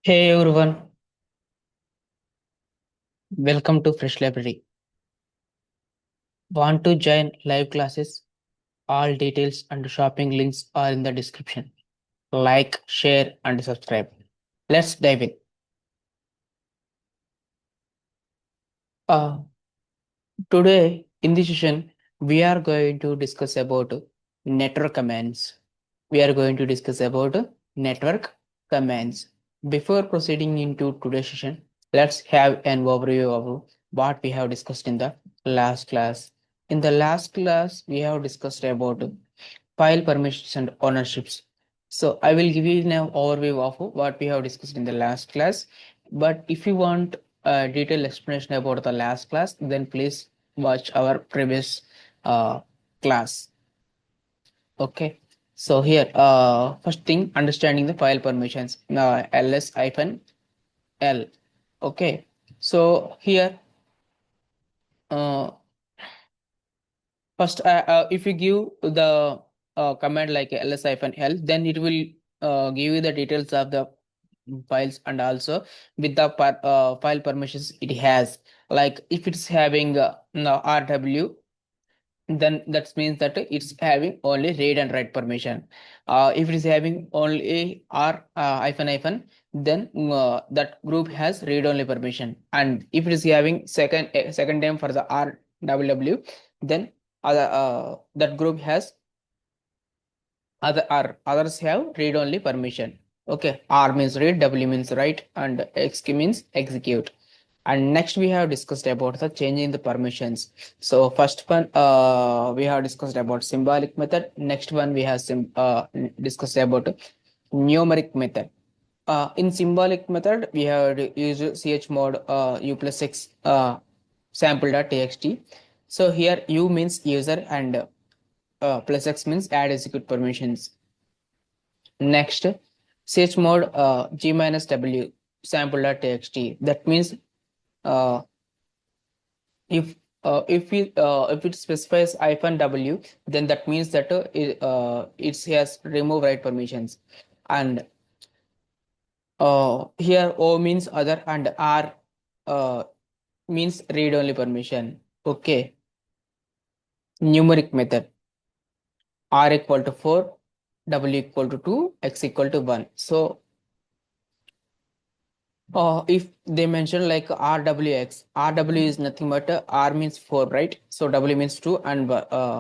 Hey everyone, welcome to Fresh Library. Want to join live classes? All details and shopping links are in the description. Like, share, and subscribe. Let's dive in. Uh, Today in this session, we are going to discuss about network commands. We are going to discuss about network commands. Before proceeding into today's session, let's have an overview of what we have discussed in the last class. In the last class, we have discussed about file permissions and ownerships. So I will give you an overview of what we have discussed in the last class. But if you want a detailed explanation about the last class, then please watch our previous class. Okay. So here, first thing, understanding the file permissions. ls-l. Okay. So here, uh, first, if you give the command like ls-l, then it will give you the details of the files and also with the file permissions it has. Like if it's having no rw, then that means that it's having only read and write permission. If it is having only r then that group has read only permission. And if it is having second name for the rww, then that group has others have read only permission. Okay, r means read, w means write, and x means execute. And next we have discussed about the changing the permissions. So first one, we have discussed about symbolic method. Next one we have discussed about numeric method. In symbolic method, we have used chmod u plus x sample.txt. So here u means user and plus x means add execute permissions. Next, chmod g minus w sample.txt. That means uh, if if it specifies hyphen w, then that means that it has remove write permissions. And here o means other and r uh, means read only permission. Okay, numeric method, r equal to 4, w equal to 2, x equal to 1. So if they mention like RWX, RW is nothing but R means 4, right? So W means 2 and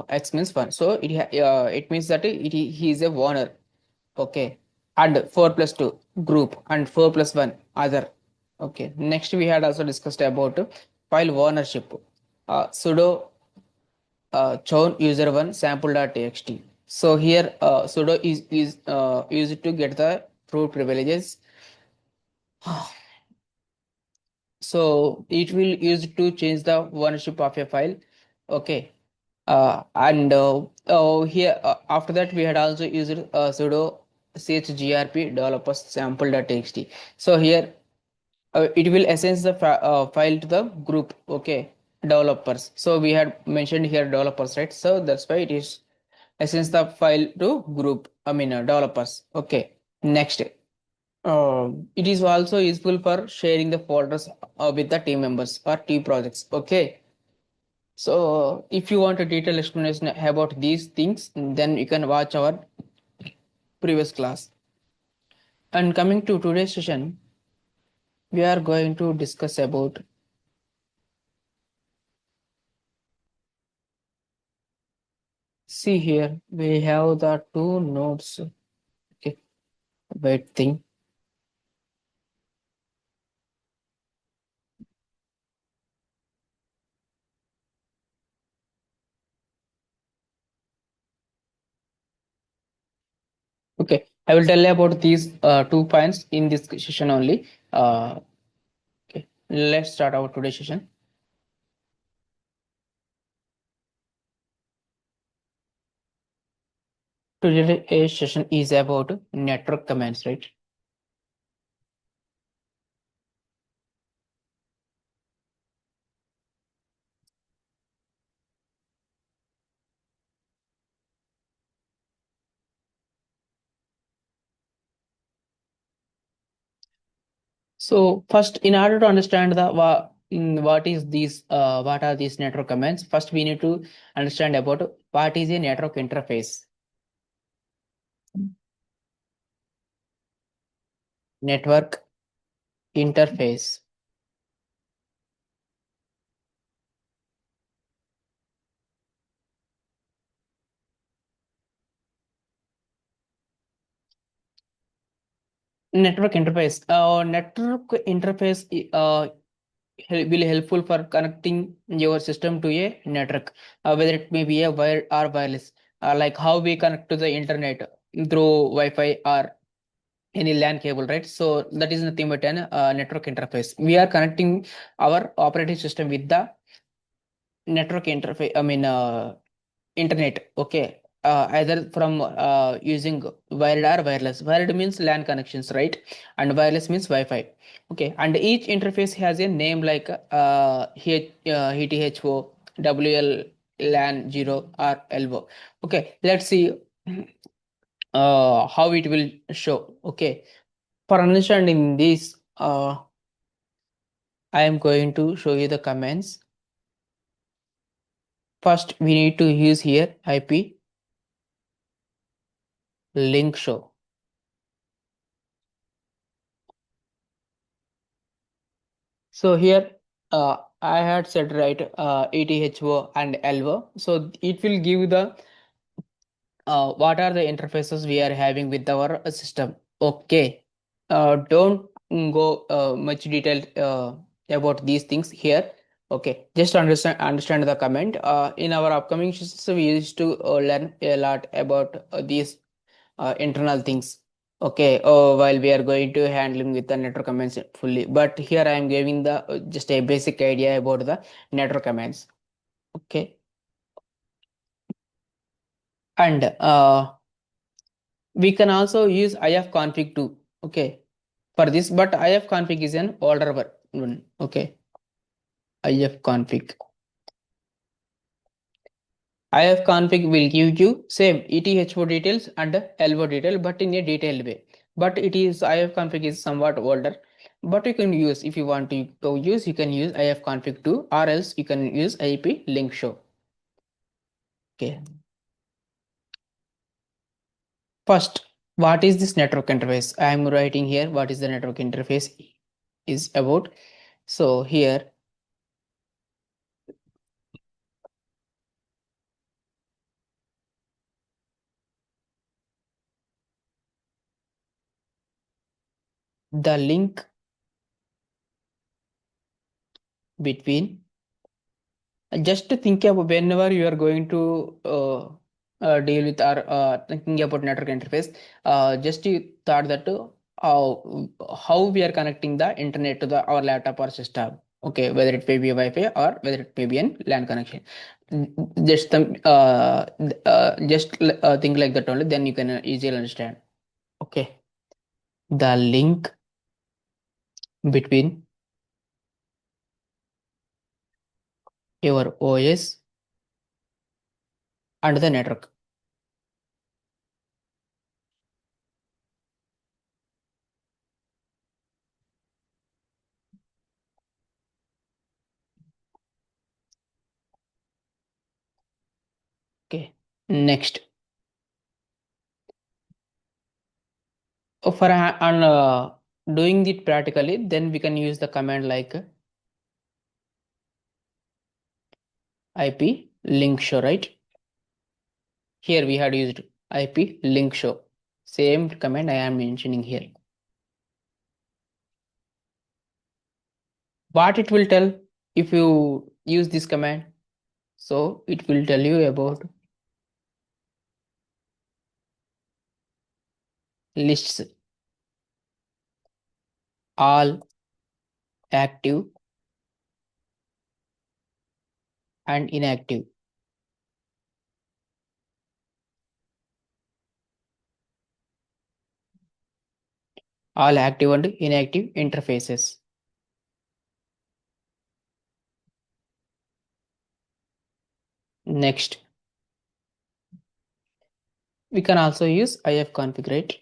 X means 1. So it means that he is a owner. Okay. And 4 plus 2 group and 4 plus 1 other. Okay. Next we had also discussed about file ownership. Sudo chown user1 sample.txt. So here sudo is used to get the root privileges. So it will use to change the ownership of a file. Okay. And here after that we had also used sudo chgrp developers sample.txt. So here it will assign the file to the group. Okay, developers. So we had mentioned here developers, right? So that's why it is assigns the file to group, I mean developers. Okay. Next, it is also useful for sharing the folders with the team members or team projects. Okay. So if you want a detailed explanation about these things, then you can watch our previous class. And coming to today's session, we are going to discuss about, see here, we have the two nodes. Okay, wait thing. Okay, I will tell you about these 2 points in this session only. Okay, let's start our today's session. Today's session is about network commands, right? So first, in order to understand what are these network commands, first we need to understand about what is a network interface. Network interface. Network interface. Network interface will helpful for connecting your system to a network, whether it may be a wire or wireless, like how we connect to the internet through Wi-Fi or any LAN cable, right? So that is nothing but an network interface. We are connecting our operating system with the network interface. I mean, internet. Okay. Either from using wired or wireless. Wired means LAN connections, right? And wireless means Wi-Fi. Okay. And each interface has a name like ETHO, WL, LAN 0 or LO. Okay. Let's see how it will show. Okay. For understanding this, I am going to show you the commands. First, we need to use here IP link show. So here I had said right ETHO and LO. So it will give the what are the interfaces we are having with our system. Okay. Don't go much detail about these things here. Okay, just understand the comment. In our upcoming sessions, we used to learn a lot about these internal things. Okay, while we are going to handling with the network commands fully, but here I am giving the just a basic idea about the network commands. Okay, and we can also use ifconfig too. Okay, for this, but ifconfig is an older one. Okay, ifconfig. ifconfig will give you same ETHO details and LO detail, but in a detailed way. But it is ifconfig is somewhat older. But you can use if you want to use, you can use ifconfig too, or else you can use IP link show. Okay. First, what is this network interface? I am writing here what is the network interface is about. So here the link between just to think about whenever you are going to deal with or thinking about network interface, just you thought that how we are connecting the internet to the our laptop or system. Okay, whether it may be a Wi-Fi or whether it may be an LAN connection. Just think like that only, then you can easily understand. Okay, the link between your OS and the network. Okay, next. For on doing it practically, then we can use the command like IP link show, right? Here we had used IP link show. Same command I am mentioning here. What it will tell if you use this command? So it will tell you about lists all active and inactive. All active and inactive interfaces. Next, we can also use ifconfig, right?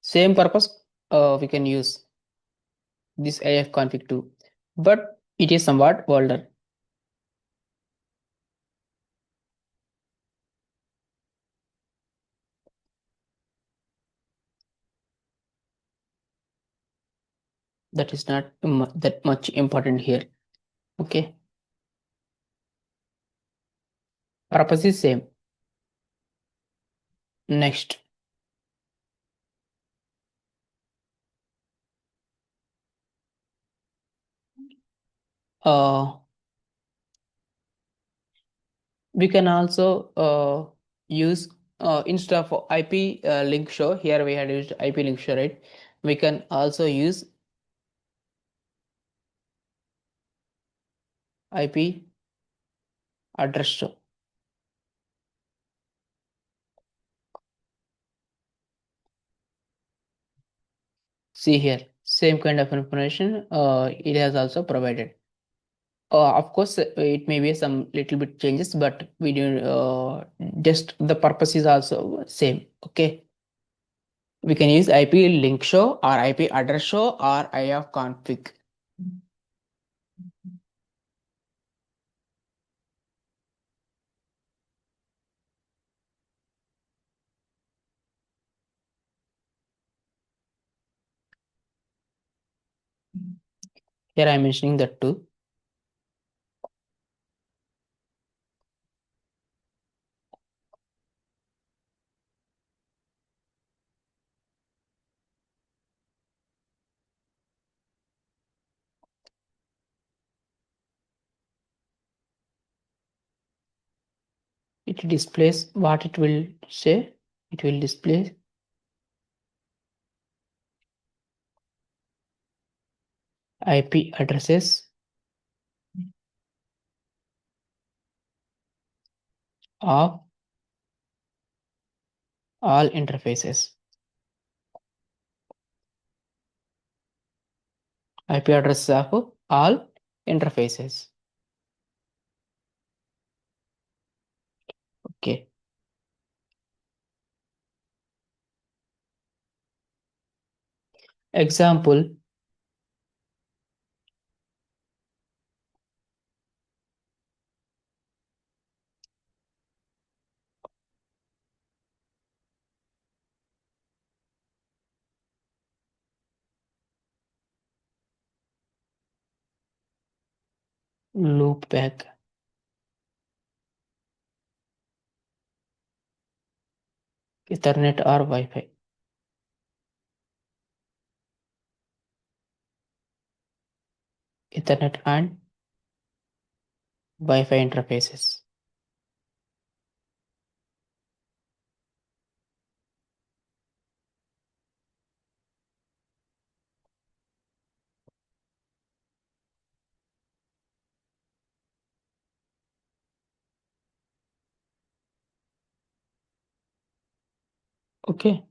Same purpose. we can use this ifconfig too, but it is somewhat older. That is not that much important here. Okay, purpose is same. Next, uh, we can also use instead of IP link show. Here we had used IP link show, right? We can also use IP address show. See here, same kind of information it has also provided. Of course, it may be some little bit changes, but we do just the purpose is also same. Okay, we can use IP link show or IP address show or ifconfig. Here I'm mentioning that too. It displays what it will say. It will display IP addresses of all interfaces. IP addresses of all interfaces. Okay. Example, loopback, Ethernet or Wi-Fi. Ethernet and Wi-Fi interfaces. Okay.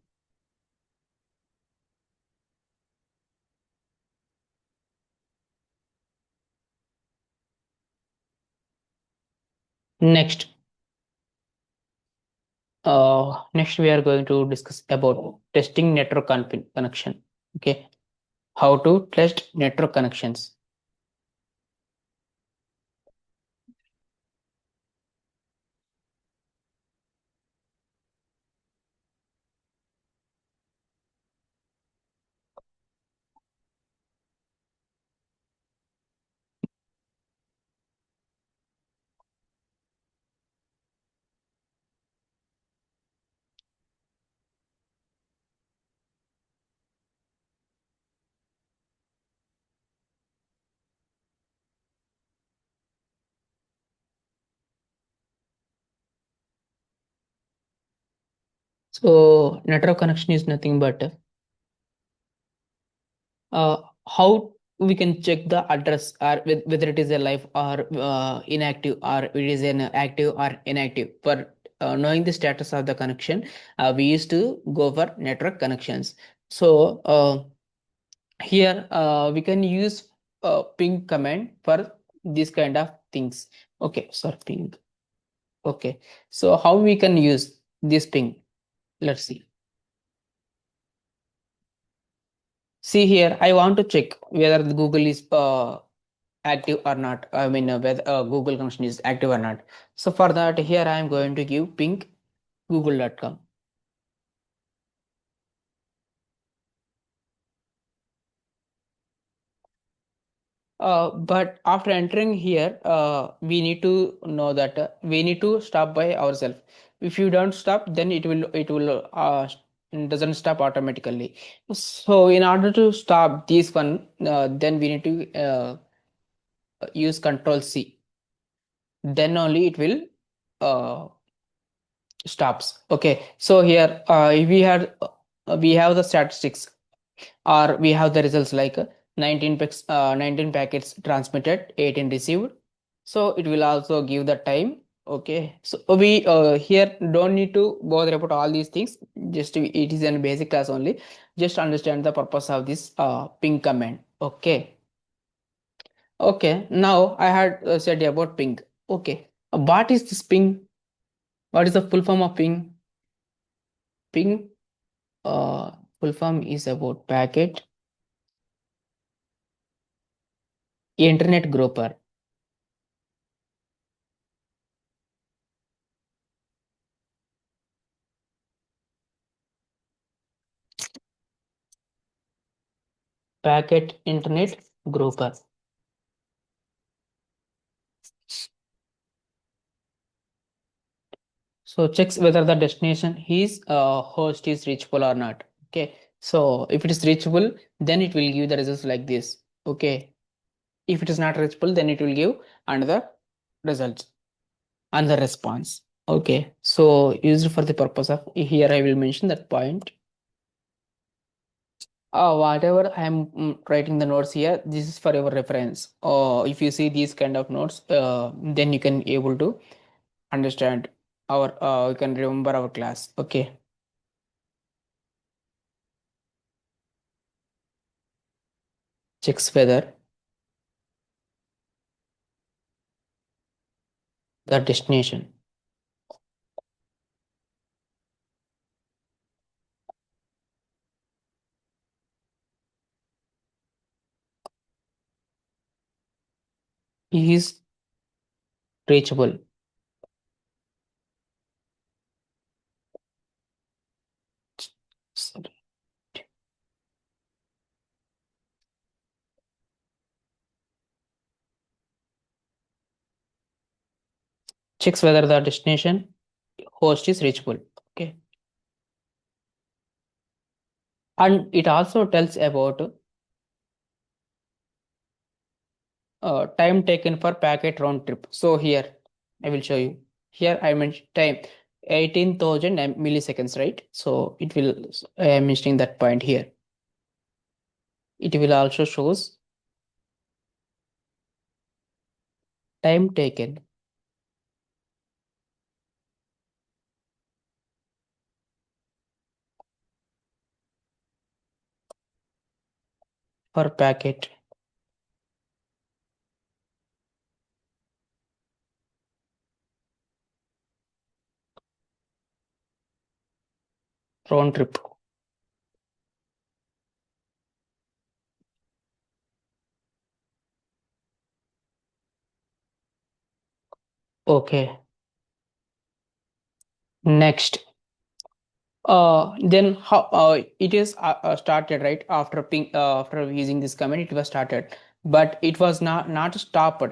Next, next we are going to discuss about testing network connection. Okay, how to test network connections. So network connection is nothing but how we can check the address or whether it is a live or inactive, or it is an active or inactive. For knowing the status of the connection, we used to go for network connections. So here we can use ping command for this kind of things. Okay, sorry, ping. Okay, so how we can use this ping? Let's see. See here, I want to check whether the Google is active or not. I mean, whether Google connection is active or not. So for that, here I am going to give ping google.com. But after entering here, we need to know that we need to stop by ourselves. If you don't stop, then it will doesn't stop automatically. So in order to stop this one, then we need to use Control C. Then only it will uh, stops. Okay. So here we have the statistics, or we have the results like 19 packets transmitted, 18 received. So it will also give the time. Okay, so we here don't need to bother about all these things. Just it is in basic class only. Just understand the purpose of this ping command. Okay. Okay, now I had said about ping. Okay, what is this ping? What is the full form of ping? Ping full form is about packet internet grouper. Packet internet grouper. So checks whether the destination is host is reachable or not. Okay. So if it is reachable, then it will give the results like this. Okay. If it is not reachable, then it will give another results and the response. Okay. So used for the purpose of here, I will mention that point. Whatever I am writing the notes here, this is for your reference. If you see these kind of notes, then you can able to understand our you can remember our class. Okay. Checks whether the destination is reachable. Sorry. Checks whether the destination host is reachable. Okay. And it also tells about time taken for packet round trip. So here I will show you. Here I mentioned time 18,000 milliseconds, right? So it will I am mentioning that point here. It will also shows time taken for packet round trip. Okay. Next, then how it is started right after ping after using this command it was started, but it was not stopped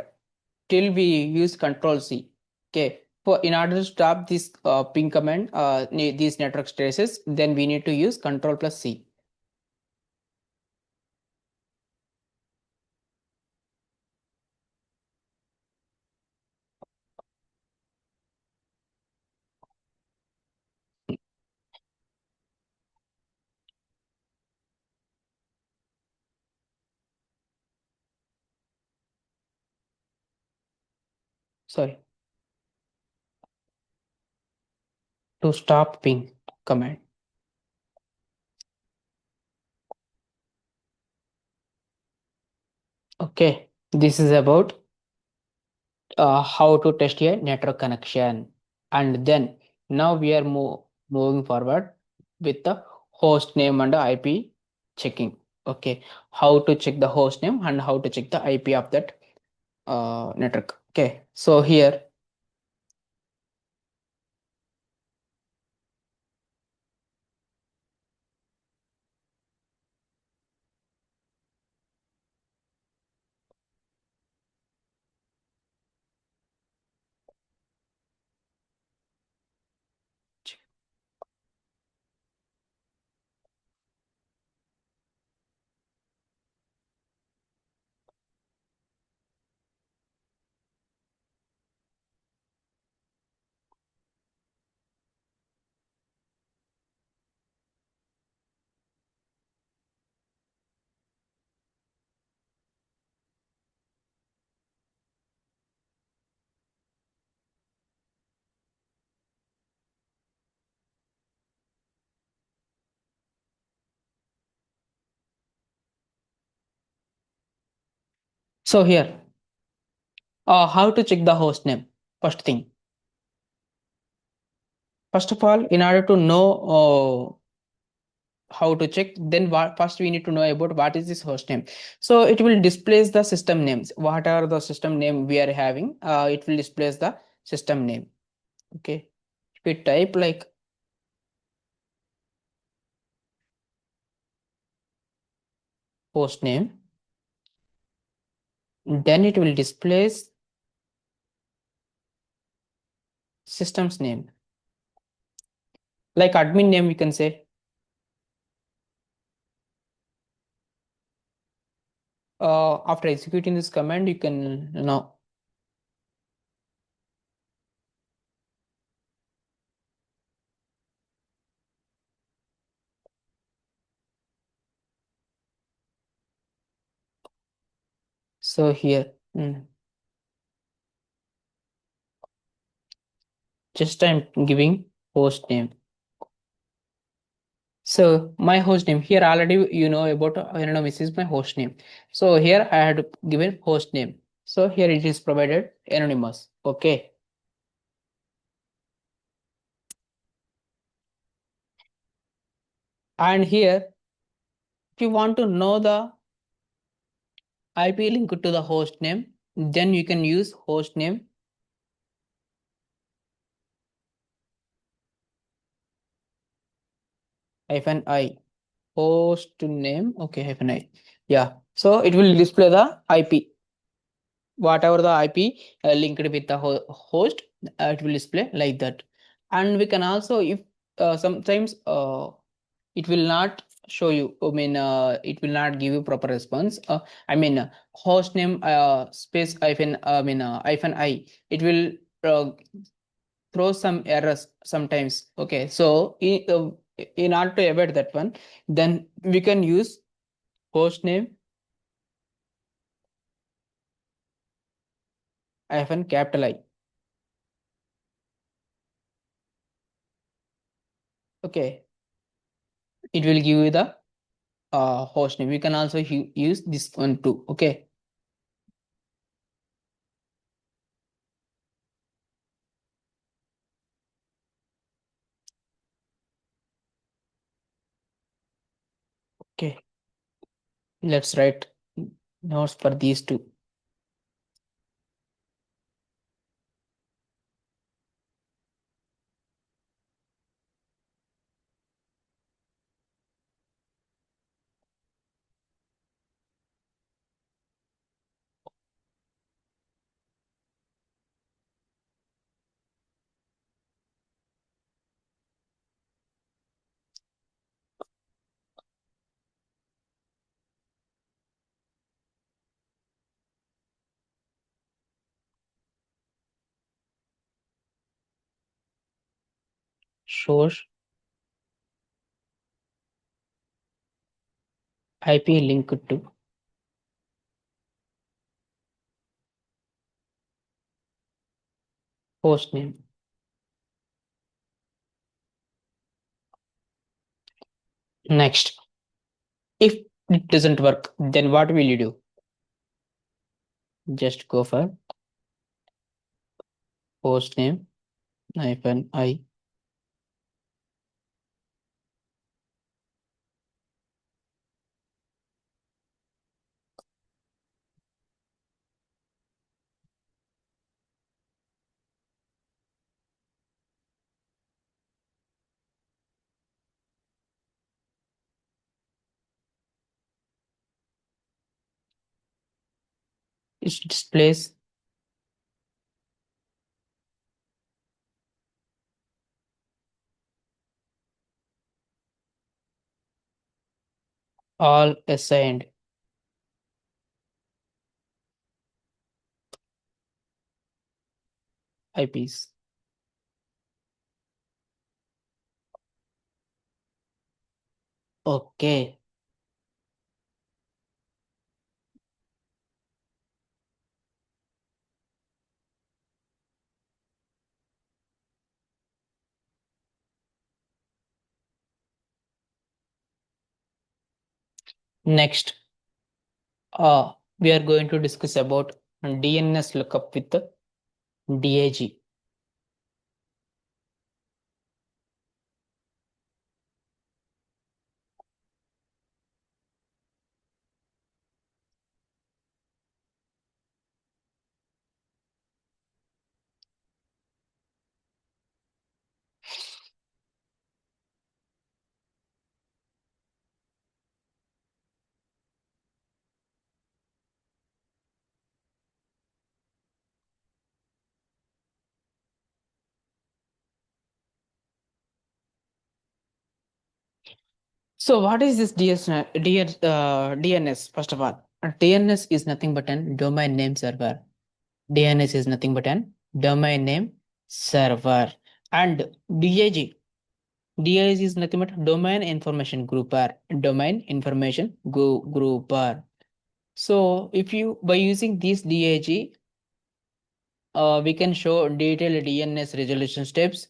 till we use Control C. Okay, for in order to stop this ping command these network traces, then we need to use Control plus C. Sorry, to stop ping command. Okay, this is about how to test a network connection, and then now we are moving forward with the host name and IP checking. Okay, how to check the host name and how to check the IP of that network. Okay, so here, so here, how to check the host name. First thing, first of all, in order to know how to check, then what, first we need to know about what is this host name. So it will displays the system names. What are the system name we are having? It will displays the system name. Okay, if we type like host name, then it will displays system's name, like admin name we can say. After executing this command, you can now. So here, just I'm giving host name. So my host name here already you know about anonymous is my host name. So here I had given host name. So here it is provided anonymous. Okay. And here, if you want to know the IP link to the host name, then you can use host name hyphen I. Host name. Okay, hyphen I. Yeah. So it will display the IP. Whatever the IP linked with the host, it will display like that. And we can also, if sometimes it will not show you, I mean, it will not give you proper response. I mean, host name space hyphen, I mean, hyphen I, it will throw some errors sometimes. Okay, so in order to avoid that one, then we can use host name hyphen capital I. Okay, it will give you the host name. We can also use this one too. Okay, okay, let's write notes for these two. Source IP linked to host name. Next, if it doesn't work, then what will you do? Just go for host name hyphen I. It displays all assigned IPs. Okay. Next, we are going to discuss about DNS lookup with DAG. So what is this DNS? First of all, DNS is nothing but an domain name server. DNS is nothing but an domain name server. And DAG. DAG is nothing but domain information grouper. Domain information grouper. So if you by using this DAG, we can show detailed DNS resolution steps,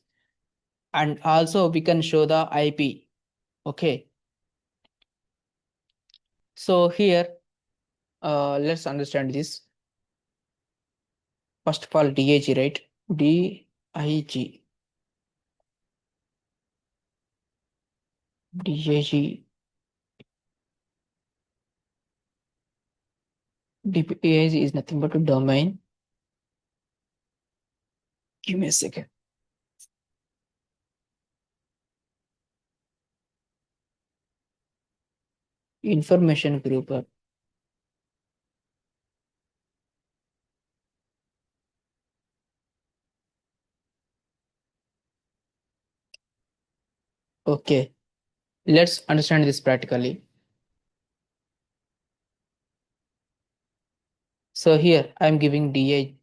and also we can show the IP. Okay. So here, let's understand this. First of all, DAG, right? DIG, DAG, DAG is nothing but a domain. Give me a second. Information grouper. Okay, let's understand this practically. So here I'm giving DAG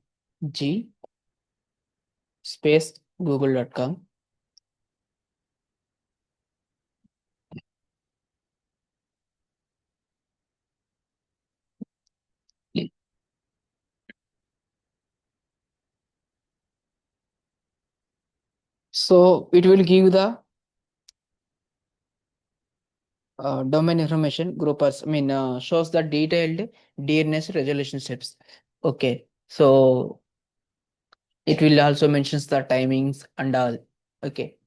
space google.com. So it will give the domain information groupers. Shows the detailed DNS resolution steps. Okay, so it will also mentions the timings and all. Okay,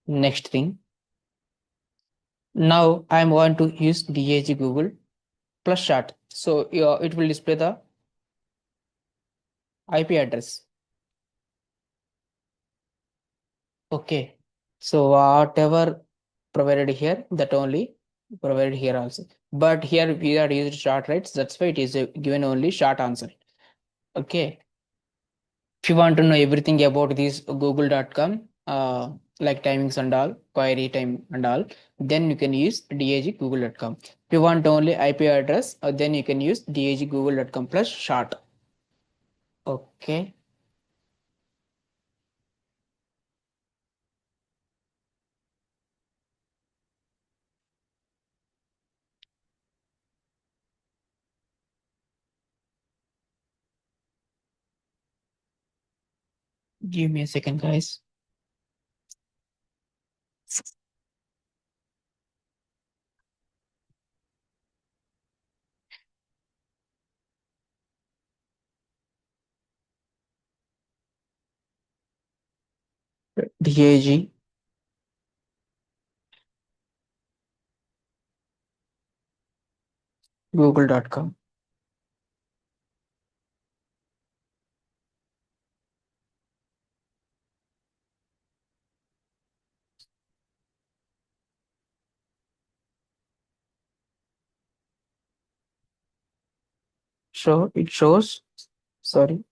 next thing. Now I want to use DAG Google plus chart. So it will display the IP address. Okay. So whatever provided here, that only provided here also. But here we are used short, right? That's why it is given only short answer. Okay. If you want to know everything about this google.com, like timings and all, query time and all, then you can use DAG google.com. If you want only IP address, then you can use DAG google.com plus short. Okay. Give me a second, guys. DAG google.com. So it shows, sorry,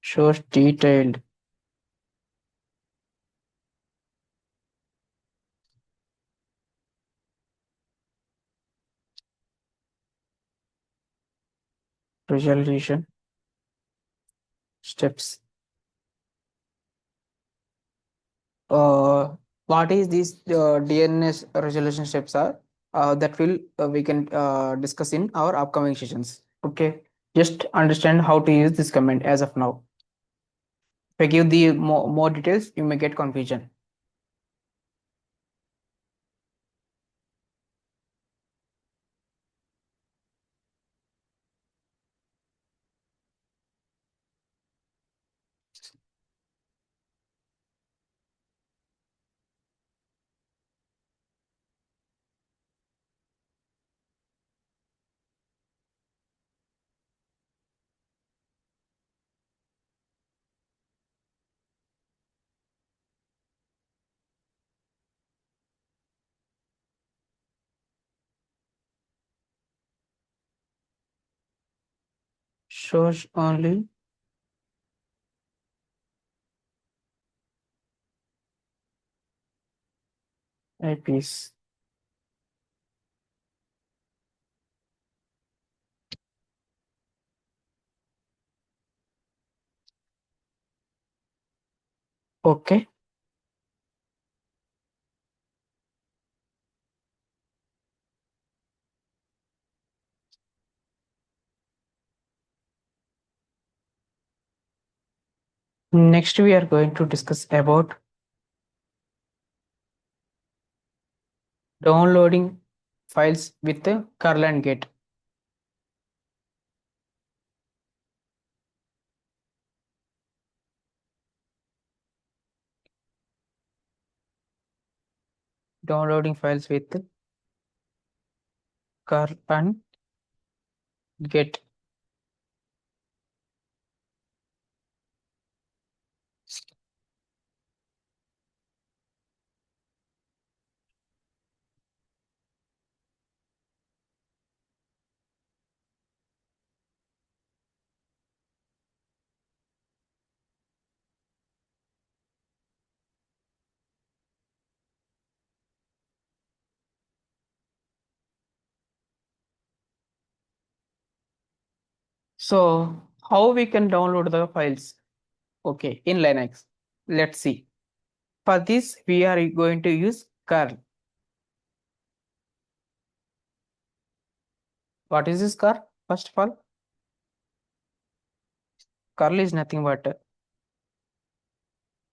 shows detailed resolution steps. uh, what is these DNS resolution steps are, that will we can discuss in our upcoming sessions. Okay, just understand how to use this command as of now. If I give the more details, you may get confusion. Shows only IPs. Okay, next we are going to discuss about downloading files with the curl and get. Downloading files with curl and get. So how we can download the files? Okay, in Linux. Let's see. For this, we are going to use curl. What is this curl? First of all, curl is nothing but a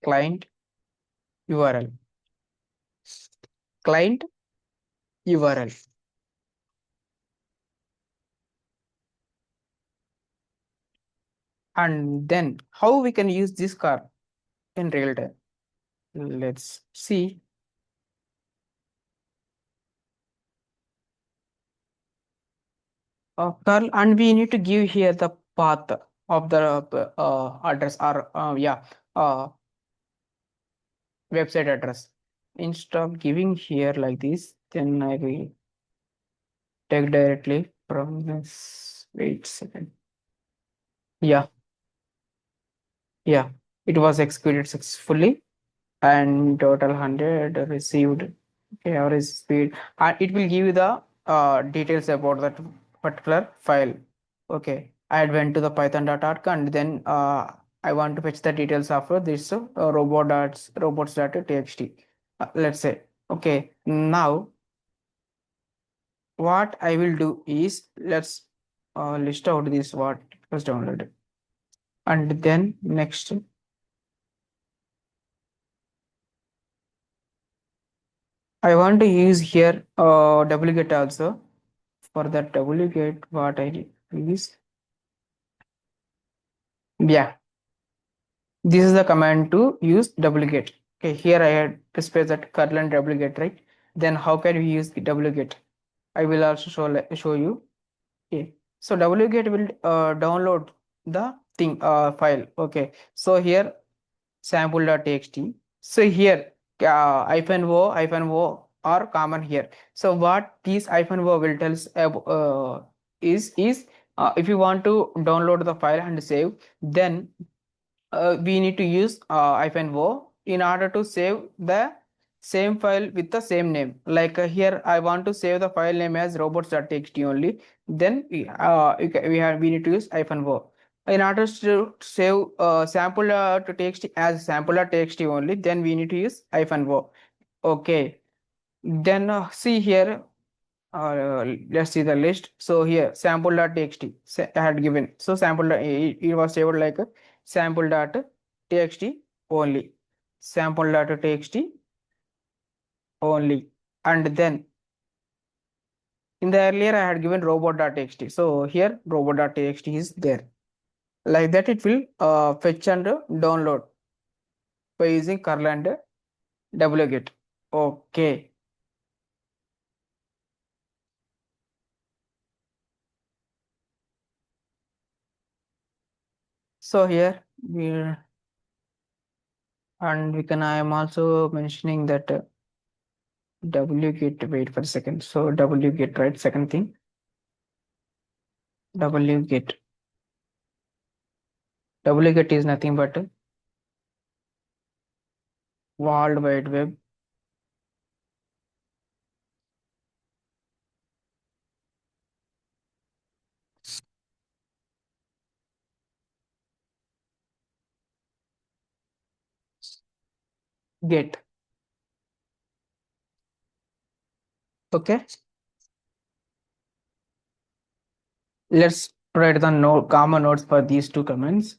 client URL. Client URL. And then how we can use this curl in real time? Let's see. Curl, and we need to give here the path of the address, or yeah, uh, website address. Instead of giving here like this, then I will take directly from this. Wait a second. Yeah, yeah. It was executed successfully and total 100 received. Okay, average speed. And it will give you the details about that particular file. Okay, I went to the python.org, and then I want to fetch the details of this robots.txt. Let's say. Okay, now what I will do is, let's list out this what was downloaded, and then next I want to use here wget also. For that wget, what I did is, yeah, this is the command to use wget. Okay, here I had to space that curl and wget, right? Then how can we use the wget? I will also show you. Okay, so wget will download the thing file. Okay, so here sample.txt. So here hyphen o are common here. So what these hyphen o will tells is if you want to download the file and save, then we need to use -o in order to save the same file with the same name. Like here, I want to save the file name as robots.txt only. Then we need to use -o. In order to save sample to txt as sample.txt only, then we need to use -o. Okay. Then see here, let's see the list. So here sample.txt I had given. So it was saved like a sample.txt only. Sample.txt only. And then in the earlier I had given robot.txt. So here robot.txt is there. Like that it will fetch and download by using curl and wget. Okay. So here we and we can I am also mentioning that wget, wait for a second. So wget, right? Second thing, wget. Wget is nothing but World Wide Web get. Okay. Let's write the node, common nodes for these two commands.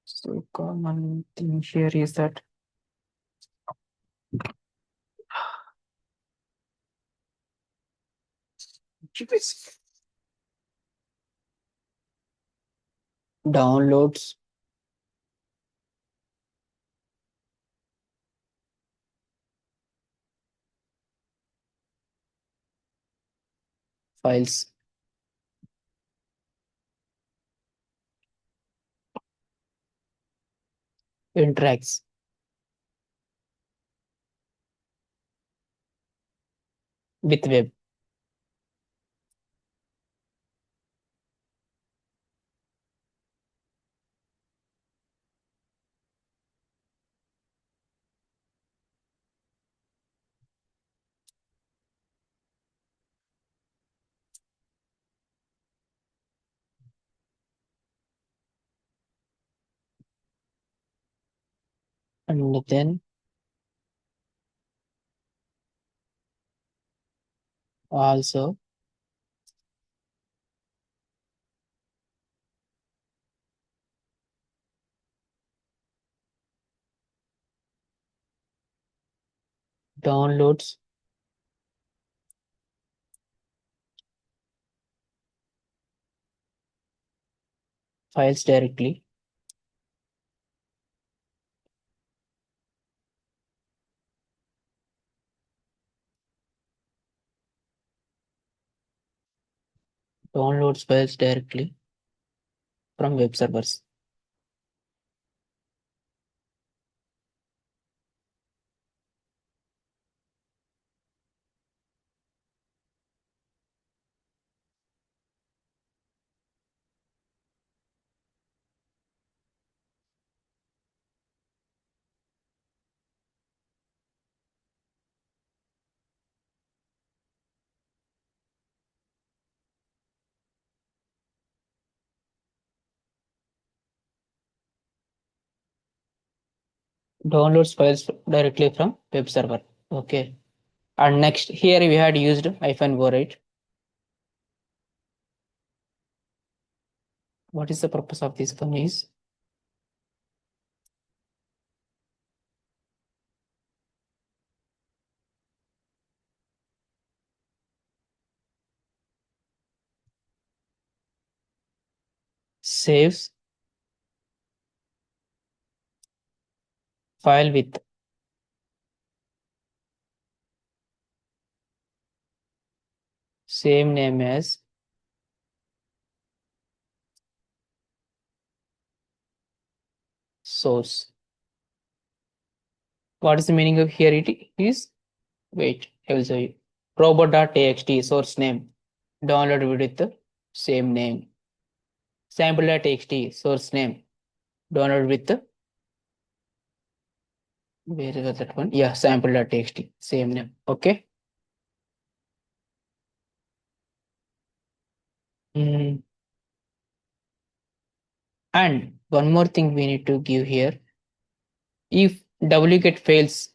So common thing here is that downloads files interacts with web. And then also downloads files directly. Downloads files directly from web servers. Downloads files directly from web server. Okay. And next here we had used -o, right? What is the purpose of this one is saves file with same name as source. What is the meaning of here? It is, wait, I will show you. Robot.txt source name downloaded with the same name. Sample.txt source name downloaded with the, where is that one? Yeah, sample.txt same name. Okay. Mm. And one more thing we need to give here. If duplicate fails,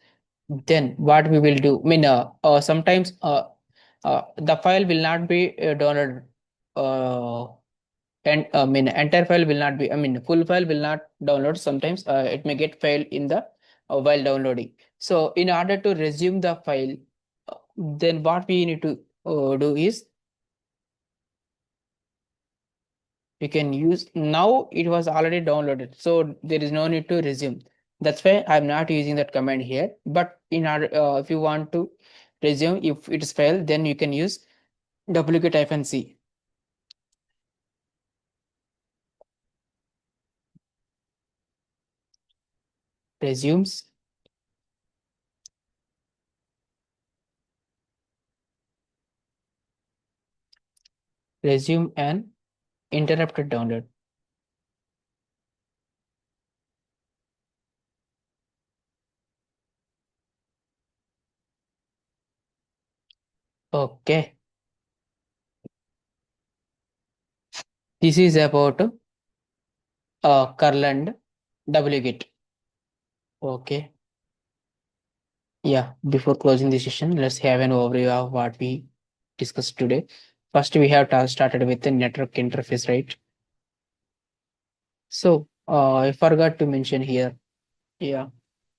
then what we will do? I mean, sometimes the file will not be downloaded. And I mean, entire file will not be. I mean, full file will not download. Sometimes it may get failed in the while downloading. So, in order to resume the file, then what we need to do is you can use, now it was already downloaded, so there is no need to resume. That's why I'm not using that command here. But in order, if you want to resume, if it is failed, then you can use wget-c resumes resume and interrupted download. Okay, this is about curl and wget. Okay, yeah, before closing the session, let's have an overview of what we discussed today. First, we have started with the network interface, right? So I forgot to mention here. Yeah.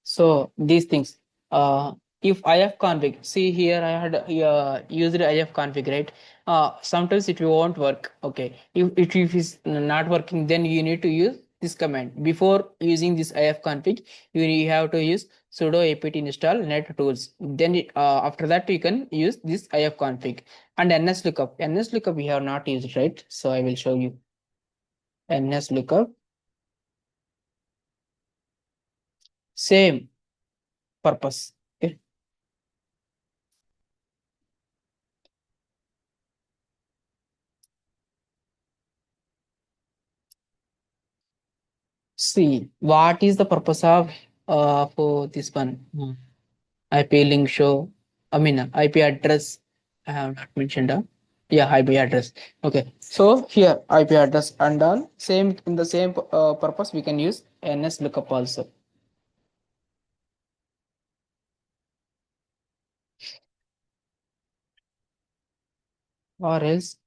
So these things. If ifconfig, see here I had used ifconfig, right? Sometimes it won't work. Okay. If it is not working, then you need to use this command. Before using this ifconfig, you have to use sudo apt install net tools. Then after that you can use this ifconfig and nslookup. Nslookup we have not used, right? So I will show you nslookup. Same purpose. Okay. See, what is the purpose of for this one? IP link show. I mean, IP address. I have not mentioned. Yeah, IP address. Okay. So here IP address and all same in the same purpose we can use NS lookup also. Or else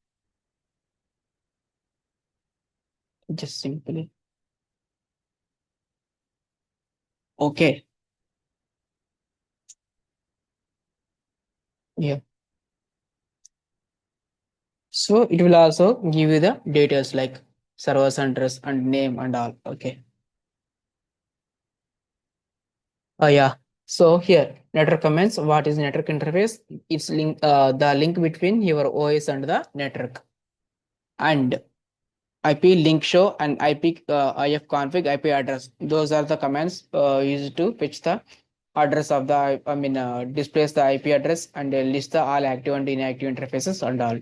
just simply. Okay. Yeah. So it will also give you the details like server's address and name and all. Okay. Yeah. So here network comments. What is network interface? It's link the link between your OS and the network. And IP link show and IP ifconfig IP address. Those are the commands used to fetch the address of the displays the IP address and list the all active and inactive interfaces and all.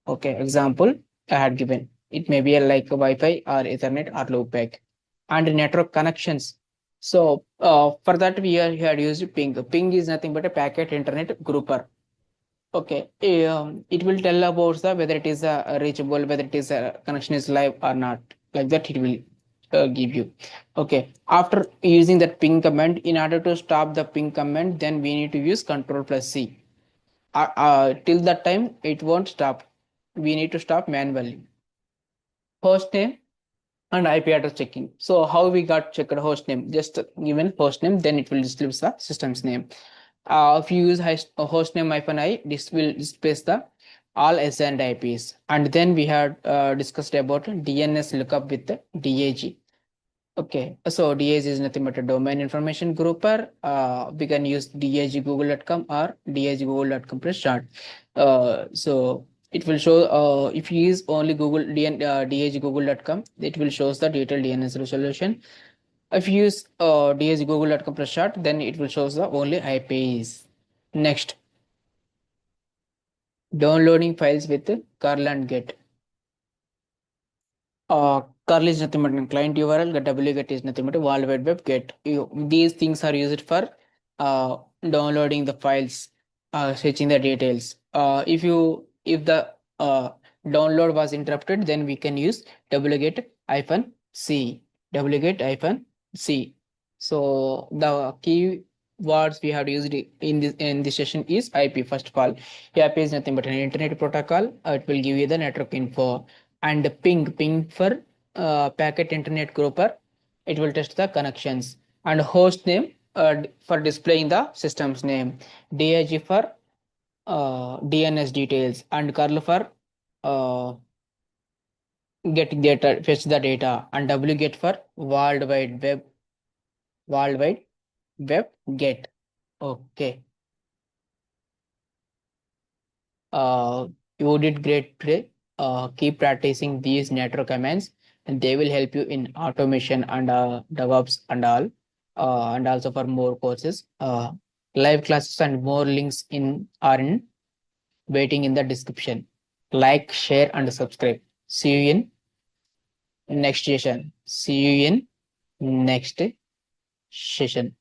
Okay, example I had given. It may be a like a Wi-Fi or Ethernet or loopback. And network connections. So for that we had used ping. Ping is nothing but a packet internet grouper. Okay, it will tell about the whether it is reachable, whether it is connection is live or not. Like that, it will give you. Okay, after using that ping command, in order to stop the ping command, then we need to use Control plus C. Till that time, it won't stop. We need to stop manually. Host name and IP address checking. So how we got checked host name? Just given host name, then it will display the system's name. If you use host name -i, this will displace the all S and IPs. And then we had discussed about DNS lookup with the DAG. Okay, so DAG is nothing but a domain information grouper. We can use dagoogle.com or dagoogle.com plus start. So it will show if you use only dagoogle.com, it will shows the detailed DNS resolution. If you use dagoogle.com plus start, then it will shows the only IPs. Next, downloading files with curl and get. Curl is nothing but a client URL, wget is nothing but a world wide web get. These things are used for downloading the files, searching the details. If the download was interrupted, then we can use wget hyphen c, wget hyphen c. So the key words we have used in this session is IP. First of all, IP is nothing but an internet protocol. It will give you the network info. And ping for packet internet grouper, it will test the connections. And host name for displaying the system's name. DIG for DNS details. And curl for uh, get data, fetch the data. And wget for world wide web get. Okay. Uh, you did great today. Keep practicing these network commands, and they will help you in automation and DevOps and all, and also for more courses. Live classes and more links are in waiting in the description. Like, share, and subscribe. See you in next session. See you in next session.